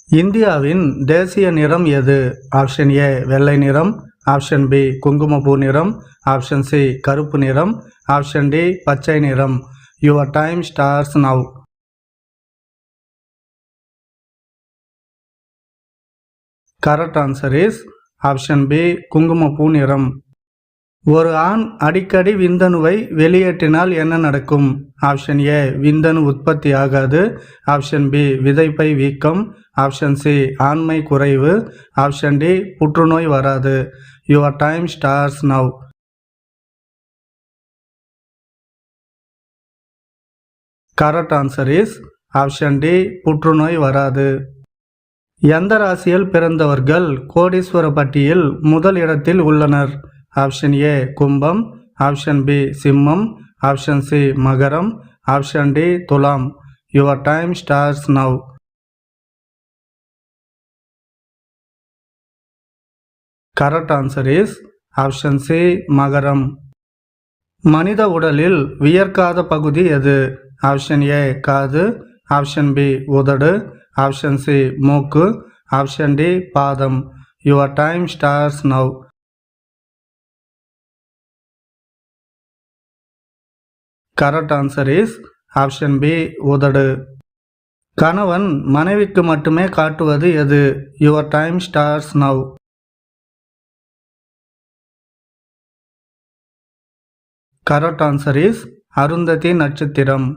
இந்தியாவின் தேசிய நிறம் எது? ஆப்ஷன் ஏ வெள்ளை நிறம், ஆப்ஷன் பி குங்குமப்பூ நிறம், ஆப்ஷன் சி கருப்பு நிறம், ஆப்ஷன் டி பச்சை நிறம். Your time starts now. Correct answer is option B குங்குமப்பூ நிறம். ஒரு ஆண் அடிக்கடி விந்தணுவை வெளியேற்றினால் என்ன நடக்கும்? ஆப்ஷன் ஏ விந்தணு உற்பத்தி ஆகாது, ஆப்ஷன் பி விதைப்பை வீக்கம், ஆப்ஷன் சி ஆண்மை குறைவு, ஆப்ஷன் டி புற்றுநோய் வராது. Your time starts now. Correct answer is option D புற்றுநோய் வராது. எந்த ராசியில் பிறந்தவர்கள் கோடீஸ்வர பட்டியல் முதல் இடத்தில் உள்ளனர்? ஆப்ஷன் ஏ கும்பம், ஆப்ஷன் பி சிம்மம், ஆப்ஷன் சி மகரம், ஆப்ஷன் டி துலாம். Your time starts now. Correct answer is option C மகரம். மனித உடலில் வியர்க்காத பகுதி எது? ஆப்ஷன் ஏ காது, ஆப்ஷன் பி உதடு, ஆப்ஷன் சி மூக்கு, ஆப்ஷன் டி பாதம். Your time starts now. Correct answer is option B உதடு. கணவன் மனைவிக்கு மட்டுமே காட்டுவது எது? Your time starts now. Correct answer is Arundhati நட்சத்திரம்.